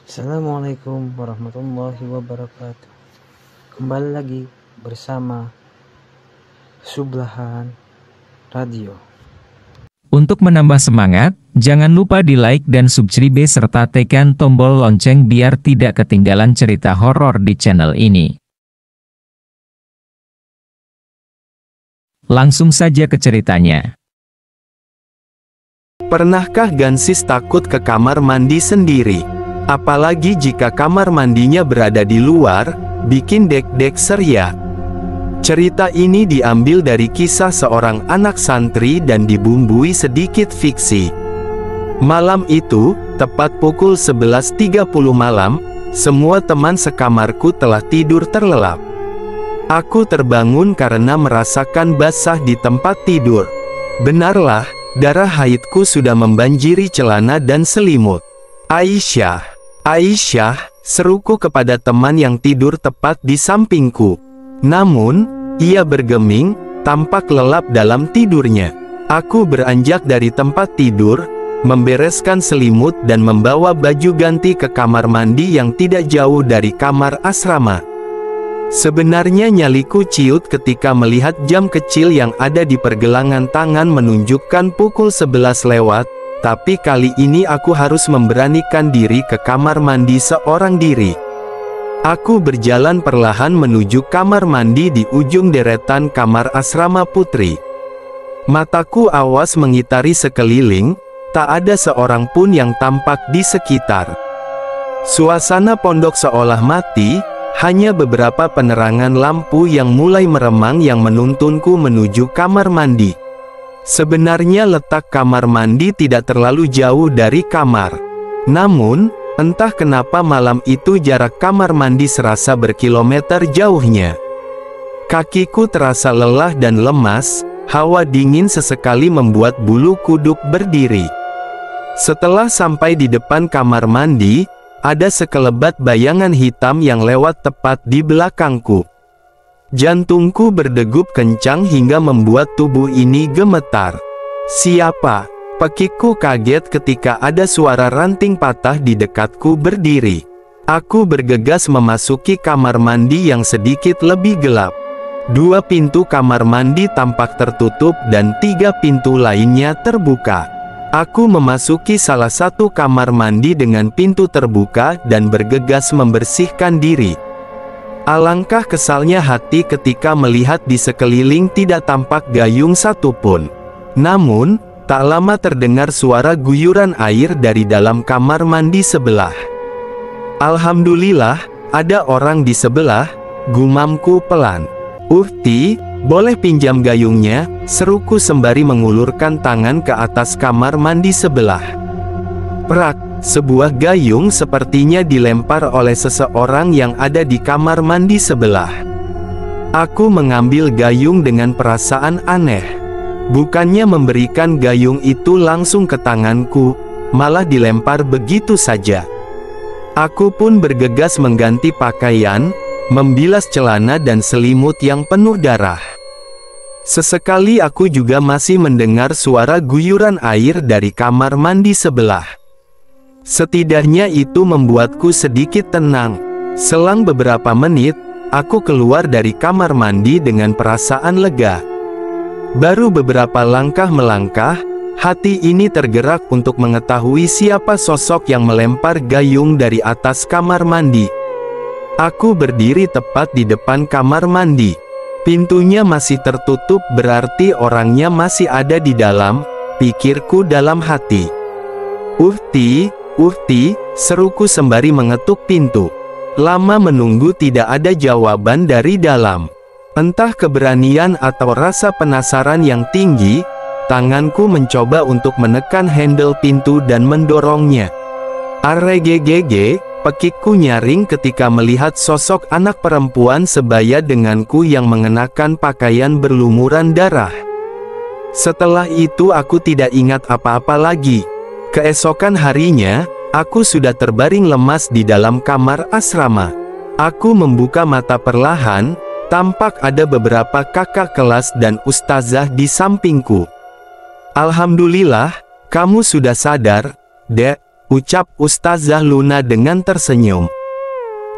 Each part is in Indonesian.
Assalamualaikum warahmatullahi wabarakatuh. Kembali lagi bersama Sublahan Radio. Untuk menambah semangat, jangan lupa di like dan subscribe serta tekan tombol lonceng biar tidak ketinggalan cerita horor di channel ini. Langsung saja ke ceritanya. Pernahkah Gansis takut ke kamar mandi sendiri? Apalagi jika kamar mandinya berada di luar, bikin dek-dek ceria. Cerita ini diambil dari kisah seorang anak santri dan dibumbui sedikit fiksi. Malam itu, tepat pukul 11.30 malam, semua teman sekamarku telah tidur terlelap. Aku terbangun karena merasakan basah di tempat tidur. Benarlah, darah haidku sudah membanjiri celana dan selimut. Aisyah, Aisyah, seruku kepada teman yang tidur tepat di sampingku. Namun, ia bergeming, tampak lelap dalam tidurnya. Aku beranjak dari tempat tidur, membereskan selimut dan membawa baju ganti ke kamar mandi yang tidak jauh dari kamar asrama. Sebenarnya nyaliku ciut ketika melihat jam kecil yang ada di pergelangan tangan menunjukkan pukul 11 lewat, tapi kali ini aku harus memberanikan diri ke kamar mandi seorang diri. Aku berjalan perlahan menuju kamar mandi di ujung deretan kamar asrama putri. Mataku awas mengitari sekeliling, tak ada seorang pun yang tampak di sekitar. Suasana pondok seolah mati, hanya beberapa penerangan lampu yang mulai meremang yang menuntunku menuju kamar mandi. Sebenarnya letak kamar mandi tidak terlalu jauh dari kamar. Namun, entah kenapa malam itu jarak kamar mandi serasa berkilometer jauhnya. Kakiku terasa lelah dan lemas, hawa dingin sesekali membuat bulu kuduk berdiri. Setelah sampai di depan kamar mandi, ada sekelebat bayangan hitam yang lewat tepat di belakangku. Jantungku berdegup kencang hingga membuat tubuh ini gemetar. Siapa? Pekikku kaget ketika ada suara ranting patah di dekatku berdiri. Aku bergegas memasuki kamar mandi yang sedikit lebih gelap. 2 pintu kamar mandi tampak tertutup dan 3 pintu lainnya terbuka. Aku memasuki salah satu kamar mandi dengan pintu terbuka dan bergegas membersihkan diri. Alangkah kesalnya hati ketika melihat di sekeliling tidak tampak gayung satupun. Namun, tak lama terdengar suara guyuran air dari dalam kamar mandi sebelah. Alhamdulillah, ada orang di sebelah, gumamku pelan. "Uhti, boleh pinjam gayungnya?" seruku sembari mengulurkan tangan ke atas kamar mandi sebelah. Prak! Sebuah gayung sepertinya dilempar oleh seseorang yang ada di kamar mandi sebelah. Aku mengambil gayung dengan perasaan aneh. Bukannya memberikan gayung itu langsung ke tanganku, malah dilempar begitu saja. Aku pun bergegas mengganti pakaian, membilas celana dan selimut yang penuh darah. Sesekali aku juga masih mendengar suara guyuran air dari kamar mandi sebelah. Setidaknya itu membuatku sedikit tenang. Selang beberapa menit, aku keluar dari kamar mandi dengan perasaan lega. Baru beberapa langkah melangkah, hati ini tergerak untuk mengetahui siapa sosok yang melempar gayung dari atas kamar mandi. Aku berdiri tepat di depan kamar mandi. Pintunya masih tertutup, berarti orangnya masih ada di dalam, pikirku dalam hati. "Uhti, Uhti," seruku sembari mengetuk pintu. Lama menunggu tidak ada jawaban dari dalam. Entah keberanian atau rasa penasaran yang tinggi, tanganku mencoba untuk menekan handle pintu dan mendorongnya. "Arregegege," pekikku nyaring ketika melihat sosok anak perempuan sebaya denganku yang mengenakan pakaian berlumuran darah. Setelah itu aku tidak ingat apa-apa lagi. Keesokan harinya, aku sudah terbaring lemas di dalam kamar asrama. Aku membuka mata perlahan, tampak ada beberapa kakak kelas dan ustazah di sampingku. "Alhamdulillah, kamu sudah sadar, Dek," ucap Ustazah Luna dengan tersenyum.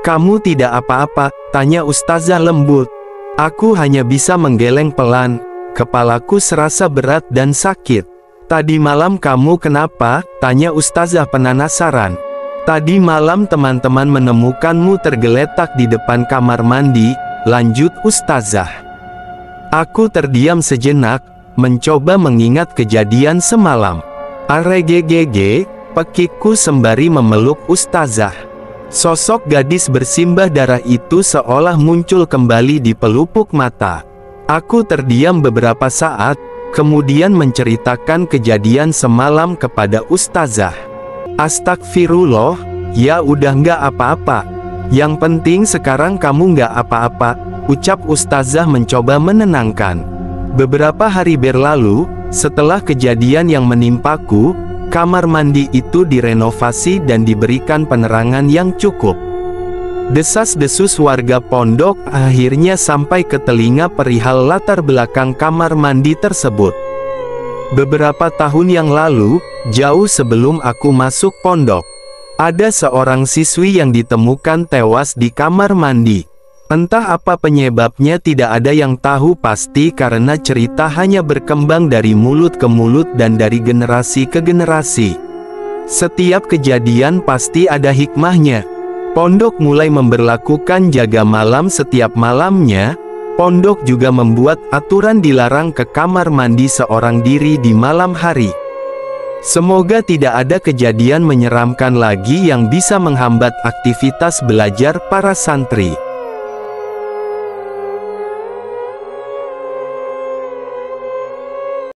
Kamu tidak apa-apa, tanya Ustazah lembut. Aku hanya bisa menggeleng pelan, kepalaku serasa berat dan sakit. Tadi malam kamu kenapa? Tanya Ustazah penasaran. Tadi malam teman-teman menemukanmu tergeletak di depan kamar mandi, lanjut Ustazah. Aku terdiam sejenak, mencoba mengingat kejadian semalam. Aregegege, pekikku sembari memeluk Ustazah. Sosok gadis bersimbah darah itu seolah muncul kembali di pelupuk mata. Aku terdiam beberapa saat, kemudian menceritakan kejadian semalam kepada Ustazah. Astagfirullah, ya udah nggak apa-apa. Yang penting sekarang kamu nggak apa-apa, ucap Ustazah mencoba menenangkan. Beberapa hari berlalu, setelah kejadian yang menimpaku, kamar mandi itu direnovasi dan diberikan penerangan yang cukup. Desas-desus warga pondok akhirnya sampai ke telinga perihal latar belakang kamar mandi tersebut. Beberapa tahun yang lalu, jauh sebelum aku masuk pondok, ada seorang siswi yang ditemukan tewas di kamar mandi. Entah apa penyebabnya tidak ada yang tahu pasti karena cerita hanya berkembang dari mulut ke mulut dan dari generasi ke generasi. Setiap kejadian pasti ada hikmahnya. Pondok mulai memberlakukan jaga malam setiap malamnya. Pondok juga membuat aturan dilarang ke kamar mandi seorang diri di malam hari. Semoga tidak ada kejadian menyeramkan lagi yang bisa menghambat aktivitas belajar para santri.